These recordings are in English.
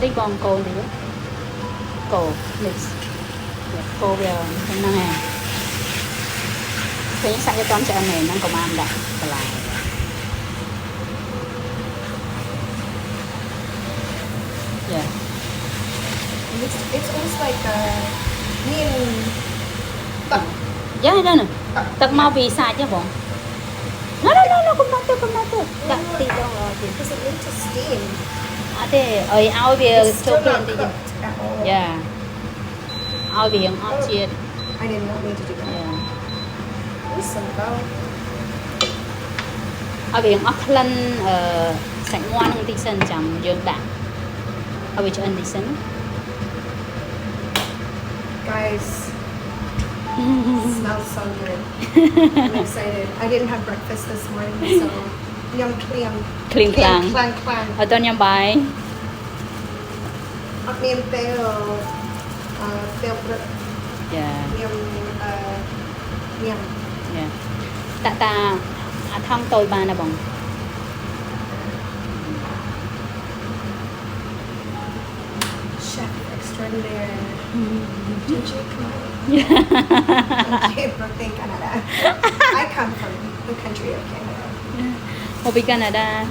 đi bong cô thì cô mix cô bây giờ không năng hè thế sao cho con cho anh này năng công an đặt là yeah it's almost like me and yeah đó nè tật mau vì sai chứ bọn nó cũng nói tôi đặt thì đâu rồi thì because it needs to steam. thế ơi ao về It's still cho not thì cooked at all. yeah ao về ao chia I did not mean to do that. yeah Listen, go. ao về ao lên sạch ngoan không tí sân chấm dương đạn ao về cho anh tí sân Guys, smells so good. I'm excited. I didn't have breakfast this morning, so yum clean clang clang. ở trên nhà bài Miền Tây yeah miền miền. yeah ta thông tôi ba nè bọn Chef extraordinaire. DJ Khme. Birthday Canada. I come from the country of Canada. một bên Canada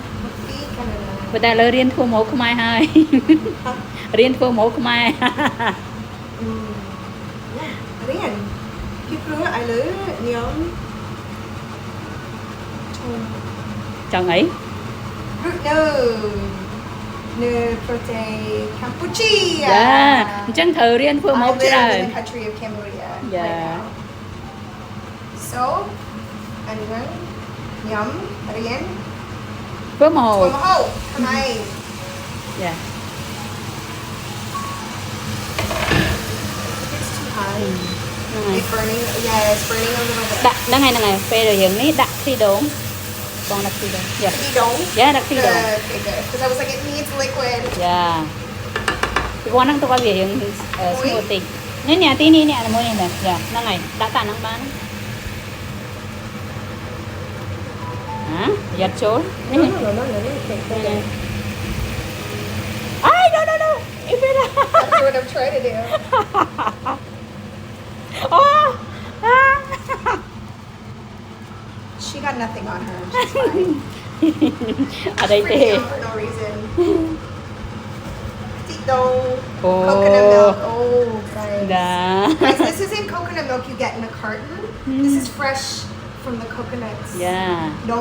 Be Canada. người ta lời riêng thua mẫu Khmer hai riêng thua mẫu Khmer Rian. People I learn nhóm chào ấy No birthday Cambodia. yeah chân thử riêng thua mẫu I chứ live in rồi the country of Cambodia right yeah now. So, anyone? Nhóm Rian. với màu Khmer. yeah It's too high. It's burning. Yeah, it's burning a little bit. đặt đó ngày phê rồi hiện ní đặt khi đốn con đặt khi đốn yeah You don't? yeah đặt khi đốn Okay, good. Because I was like, it needs liquid. yeah cái con năng tôi có việc hiện smoothie nên nhà tí ní nè là mua này yeah nó ngày đã tàn năng bán hả giật chỗ No. ai no if it That's what I'm trying to do. oh She got nothing on her. She's fine. ở đây Freaking thì out for no reason. Tito. Oh. Coconut milk. Oh, guys. đã Guys, this isn't coconut milk you get in a carton. This is fresh from the coconuts. yeah No.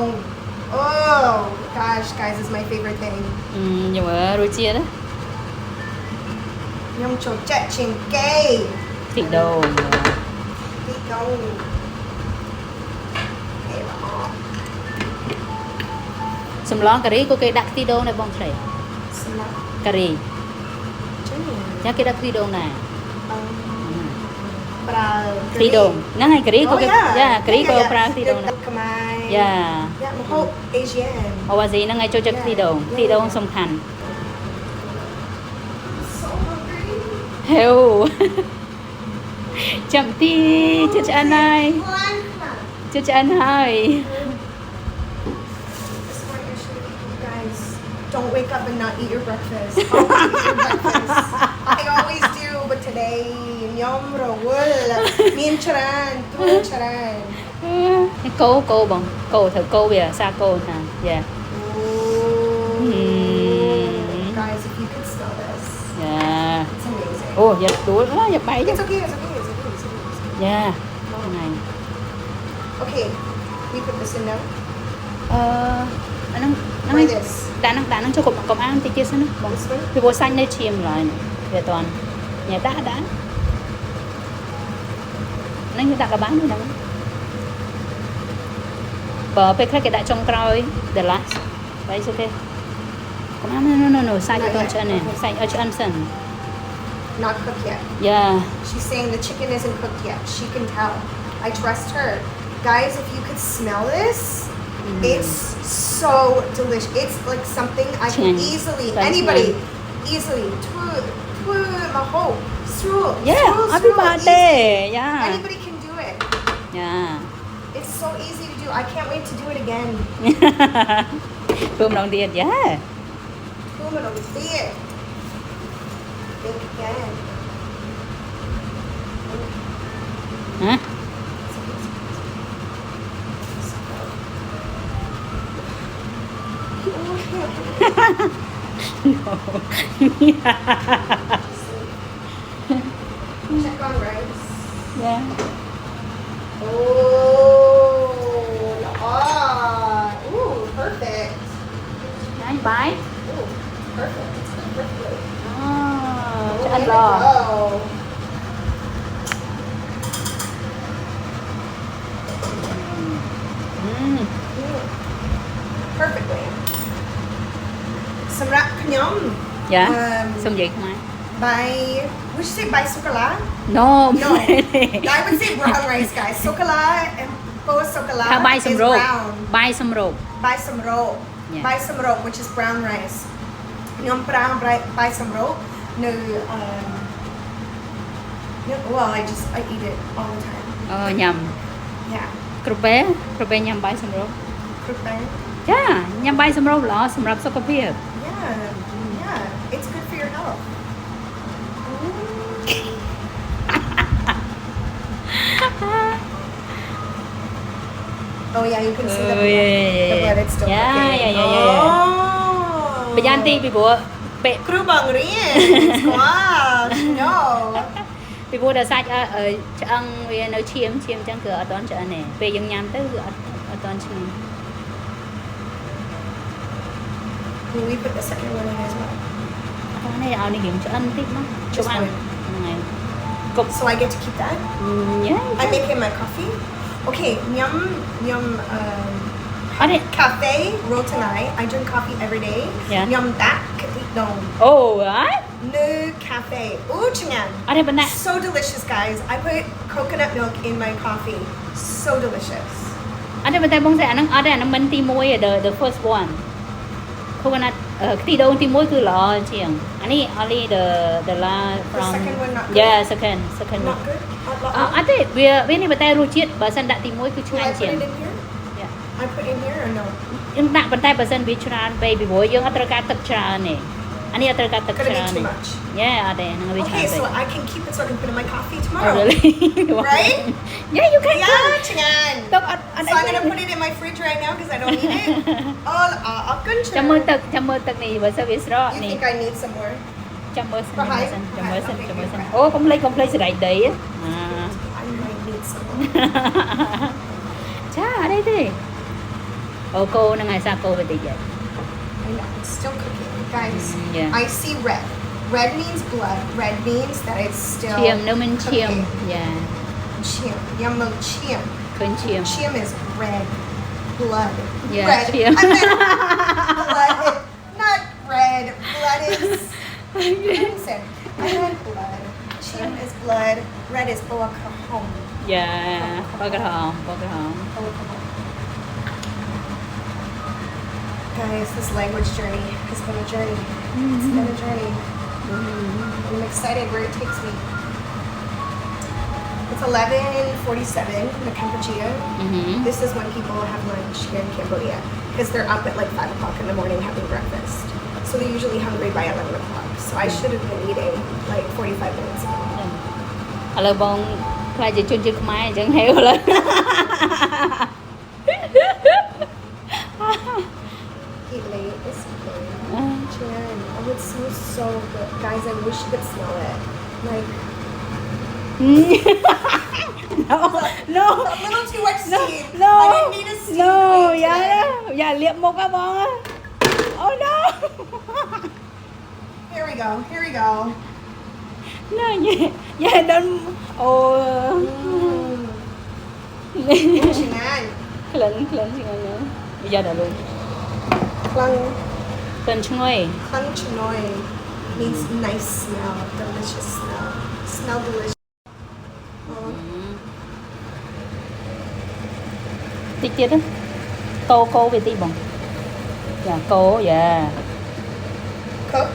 Oh, gosh, guys, it's my favorite thing. nhưng mà rồi chia đó Nhom cho chất chinh kê. thịt đồ Tito. Hey, wow. sầm lon cà ri của cái đặc thịt đồ này bông sậy Sila. cà ri Chini. nhá cái đặc thịt đồ này Pra thịt đồ nó hay cà ri của Oh, cái yeah. yeah cà ri của pra thịt đồ này Khmer. yeah Yeah, my whole Asian. hoặc gì nó ngay cho chất thịt đồ song hành So hungry. heo chậm tí cho anh ơi cho anh ơi This morning I should have eaten, guys. Don't wake up and not eat your breakfast. Always eat your breakfast. I always do, but today, nyom rawul. Mien charan, tu charan. cô bằng cô thử cô bây giờ xa cô nè yeah Guys, if you could smell this, yeah it's amazing. ô giật đuối quá giật bay chứ It's okay, it's okay, it's okay, it's okay. yeah cái này Okay, we put this in now. nó Try this. đã năng cho công an thì kia xin bằng This one? thì bộ xanh đây chìm lại về toàn nhà đã nên người ta có bán nữa đâu bờ pe cái đã trong còi the last đấy ok công an no xay cho con chân này xay ở chân sân Not cooked yet. yeah She's saying the chicken isn't cooked yet. She can tell. I trust her. Guys, if you could smell this, it's so delicious. It's like something I can easily, anybody, easily, maho, yeah happy birthday yeah Anybody can do it. yeah It's so easy to do. I can't wait to do it again. Phương đồng tiền yeah Boom, it'll be it. make again. ฮะ Check on rice. yeah Oh, ooh, perfect. Đấy, bái. Ooh, perfect. It's done perfectly. Cho Way ăn to bò. go. Perfectly. สำหรับขนม Dạ. Um, Xong vậy không ai? by, would you say by sokala? No. No, I would say brown rice, guys. Sokala and po sokala How buy some is rope? brown. Buy some rope. Buy some rope. Yeah. Buy some rope, which is brown rice. Nhom brown, buy some rope. No, well, I eat it all the time. Nhầm. Yeah. គ្រប់ពេលញ៉ាំបាយសម្រុក Cook bang. ចាញ៉ាំបាយសម្រុកល្អសម្រាប់សុខភាព Yeah. It's good for your health. Oh yeah, you can see the blood. The blood, it's still cooking. Oh. ប្រយ័ត្នទីពីព្រោះពេល គ្រូបង្រៀន Squash. No. ពីព្រោះដល់សាច់ឆ្អឹងវានៅឈាមអញ្ចឹងគឺអត់ទាន់ឆ្អិនទេពេលយើងញ៉ាំទៅគឺអត់ទាន់ឆ្ងាញ់ Will we put the second one in as well? អត់នេះឲ្យនេះយើងឆ្អិនតិចមកជុំអានហ្នឹងហើយគប់ So I get to keep that? ញ៉ាំ I make it my coffee. Okay, yum. អត់នេះ Cafe, rotanai. I drink coffee every day. Yeah. Yum that katik dong. អូហ៎ No cafe. Ooh, chingan. អត់ទេប៉ុន្តែ So delicious, guys. I put coconut milk in my coffee. So delicious. អត់ទេប៉ុន្តែបងស្រីអាហ្នឹងអត់ទេអាហ្នឹងមិនទី1 the first one coconut ខ្ទិះដូងទី1គឺល្អជាងអានេះ only the la from second one not good? yeah second Not good? អត់ទេវានេះប៉ុន្តែរសជាតិបើសិនដាក់ទី1គឺឆ្ Will ងាញ់ I ជា put ង it in here? Yeah. I put in here or no? យើងដាក់ប៉ុន្តែបើសិនវាច្រើនពេកពីព្រោះយើងអត់ត្រូវការទឹកច្រើនទេអានេះអត់ត្រូវការទឹក Gonna ច្រើន be ទេ too much. yeah អត់ទេហ្នឹងវាច្រើន Okay, ពេក so I can keep it so I can put it in my coffee Oh, tomorrow. really? Right? Yeah, you can. Yeah, chingan. ទឹកអត់ So I'm gonna put it in my fridge right now because I don't need it. Oh, ចាំមើលទឹកនេះបើសិនវាស្រក You នេះ think I need some more? ចាំមើលសិន ប្រហែល ចាំមើលសិន Okay, ចាំមើលសិន okay. អូកុំភ្លេចសេរីដី I might need some more. ចាអត់ទេអូកូហ្នឹងហើយសាកូវាតិចហើយ I know, it's still cooking. Guys, Yeah. I see red. Red means blood. Red means that it's still ឈាមនៅមិនឈាម cooking. យ៉ា Chiam. Yummo chiam. ឃើញឈាម Chiam is red. Blood. Yeah, Red. chiam. I meant blood. Not red. Blood is... What did I say? I meant blood. Chiam is blood. Red is boakahom. យ៉ាបកក្រហម Guys, this language journey has been a journey. It's been a journey. I'm excited where it takes me. It's 11:47 in Cambodia. This is when people have lunch here in Cambodia because they're up at like 5 o'clock in the morning having breakfast. So they're usually hungry by 11 o'clock. So I should have been eating like 45 minutes ago. ឥឡូវបងខ្លាចជាជនជាតិខ្មែរអញ្ចឹងហេវឥឡូវ Eat late is good. Jen, oh, it smells so good. Guys, I wish you could smell it. Like, no a little too much steam. no I didn't need a steam no queen dạ today. dạ liệp một áបង oh no Here we go. Here we go. no yeah don't oh Chingan. ក្លិនឆ្ងាញ់ណាស់bây giờ đã luôn Klung. ក្លិនឈ្ងុយ Klung chinoy means nice smell. Delicious smell. Smell delicious. តិចទៀតណាកោវាតិចបងយ៉ាកោយ៉ា Cook.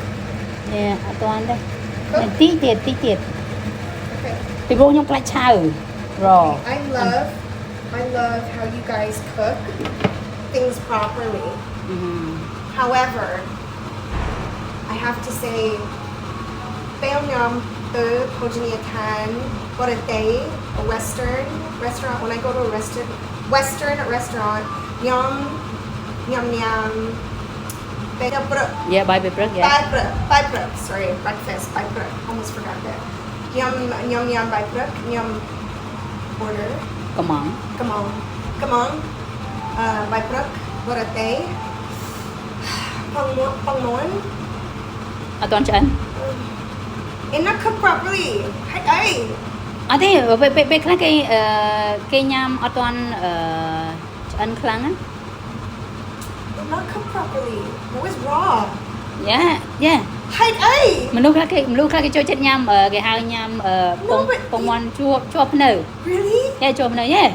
យ៉ាអត់ទាន់ទេតិចទៀត Okay. ពីព្រោះខ្ញុំខ្លាចឆៅ raw I love how you guys cook things properly. However, I have to say Bell Yum, the Pojaniatan, Borate, a Western restaurant. When I go to a Western restaurant, Yum, Yum Yum, Bell Brook. Yeah, bye bye bro. Yeah. Bye Brook, sorry, breakfast, Bye Brook. Almost forgot that. Yum, Bye Brook, Yum, order. Come on. Come on. Bye Brook, Borate, Pong Mon. Toàn cho anh. It's not cooked properly. Hey. Thế về khác cái nhám ở toàn cho anh khlang á. It's not cooked properly. It was raw. Yeah. Hey. Mình lúc khác cái cho chết nhám cái hai nhám pong mon chua pneu. Really? Yeah, chua pneu. Yeah.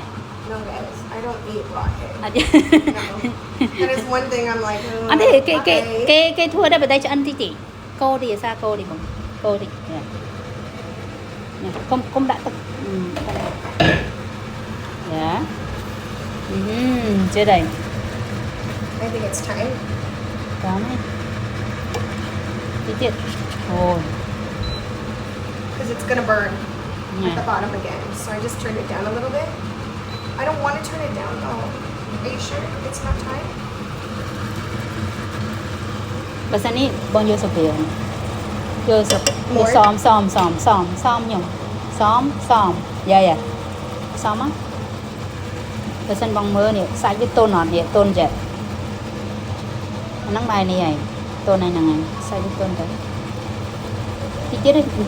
No guys, I don't eat raw egg. No. That is one thing I'm like. Thế cái thua đây bên đây cho anh tí. Cô đi xa cô đi bông. Cô đi. Không đã tức. Yeah. Chưa đầy. I think it's time. Đó này. Tí tiết. Thôi. Because it's gonna burn at the bottom again. So I just turned it down a little bit. I don't want to turn it down though. Are you sure it's not time? Basta ni bông vô sụp tiền. Vô sụp. Xóm nhung. Xóm. Dạ. Xóm á. Basta bông mơ nè, sai với tôn nọt vậy, tôn dẹp. Nắng bài này tôn này nè, sai với tôn đấy.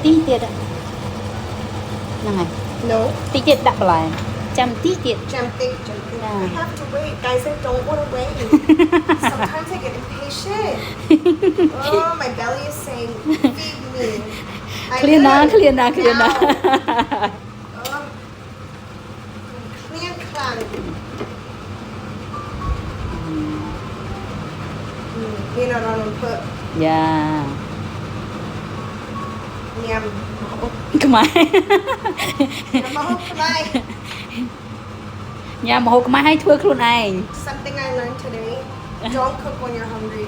Tí tiết đó. Nè. No. Tí tiết đặt lại. Chăm tí tiết. Jumping. Yeah. I have to wait. Guys, I don't want to wait. Sometimes I get impatient. Oh, my belly is saying, feed me. Clear now. Oh, clean. You know what I'm put. Yeah. Nhằm. Khmer. Nhà mà hộp mai hay thưaខ្លួនឯង Something I learned today. Don't cook when you're hungry.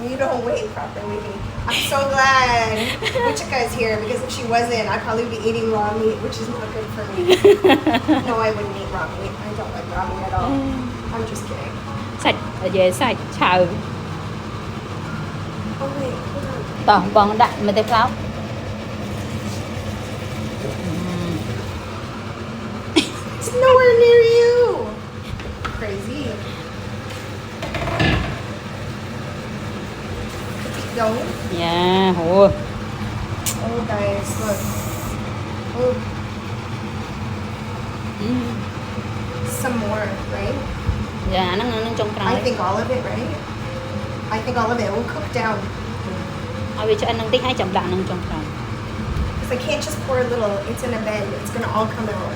You don't wait properly. I'm so glad Wichika is here because if she wasn't, I'd probably be eating raw meat, which is not good for me. No, I wouldn't eat raw meat. I don't like raw meat at all. I'm just kidding. Sạch, về sạch, chào. Oh wait, hold on. Tỏ, bóng đạn mà tay pháo. It's nowhere near you. Crazy. Don't. Yeah, ủa. Oh guys, look. Oh. Some more, right? Dạ, nó trong I trái. think all of it, right? I think all of it will cook down. Vì cho anh nâng tích 2 chấm đạn nâng trong trái. Because I can't just pour a little. It's in a bed. It's gonna all come out.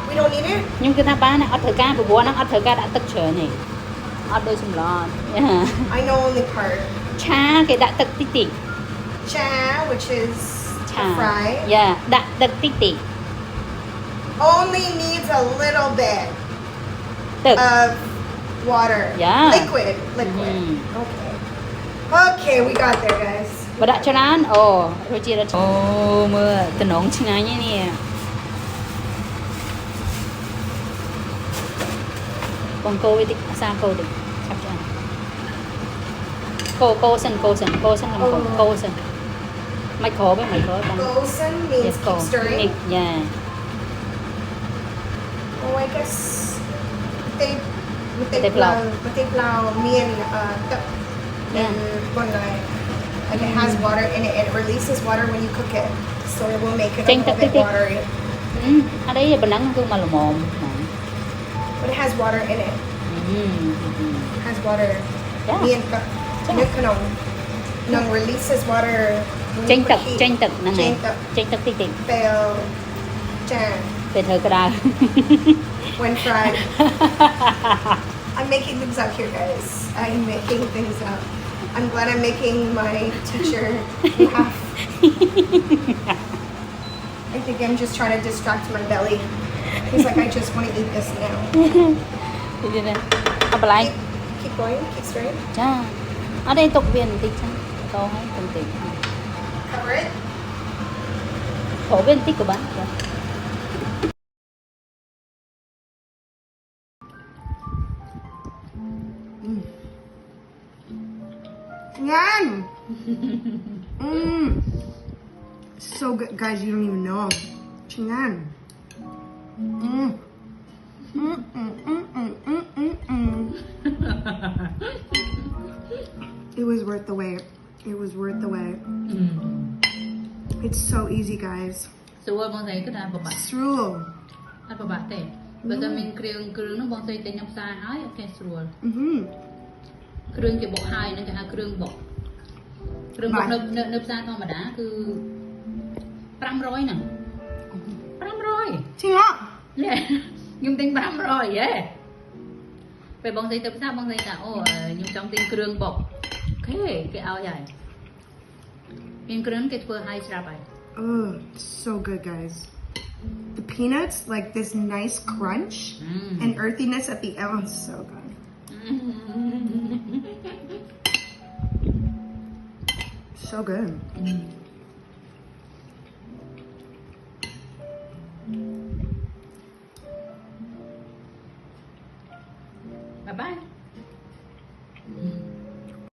We don't need it? Nhưng cái thằng ba này, ớt thử ca, bố nó ớt thử ca đã tức trở này. Ớt đôi xùm lon. Yeah. I know only part. Cha cái đã tức tí tỉ. Cha, which is Cha. fry. Yeah, đã tức tí tỉ. Only needs a little bit Tức. of water. Yeah. Liquid. Okay, we got there, guys. Và đã cho ăn. Ồ, rồi chia ra. Ồ, mưa. Tình ống chừng ai nhé nè. Còn cô với tích xa cô đi. Sắp cho ăn. Cô sân là một cô sân. Mày khó với mày khó. Gosen means keep stirring. Yeah. Oh, I guess they plow me and one night. Like it has water in it and it releases water when you cook it. So it will make it a little bit watery. Ở đây là nắng cứ mà là mồm. But it has water in it. It has water. Yeah. Me and Nung releases water. Chênh tực năng này. Chênh tực tí tỉ. Bell. Chan. Về thời cái đài. When fried. I'm making things up here, guys. I'm making things up. I'm glad I'm making my teacher laugh. I think I'm just trying to distract my belly. He's like, I just want to eat this now. Apa lagi? Keep going. Keep straight. ចាអត់ទេទុកវាបន្តិចចឹងតោះហើយបន្តិច Cover it. ព្រោះវាបន្តិចក៏បានចា Yan. So good, guys. You don't even know. Chingan. It was worth the wait. It was worth the wait. It's so easy, guys. ស្រួលបងស្រីគឺថាពិបាក It's rule. អត់ពិបាកទេបើតែមានគ្រឿងនោះបងស្រីតែខ្ញុំផ្សាយហើយអូខេស្រួល គ្រឿងគេបុកហើយនឹងគេហៅគ្រឿងបុកនៅផ្សារធម្មតាគឺ500ហ្នឹង500 Chinga. យេខ្ញុំទិញ500យេពេលបងស្រីទៅផ្សារបងស្រីថាអូខ្ញុំចង់ទិញគ្រឿងបុកអូខេគេឲ្យហើយមានគ្រឿងគេធ្វើឲ្យស្រាប់ហើយ Oh, so good, guys. The peanuts, like this nice crunch and earthiness at the end. Oh, so good. So good. Bye bye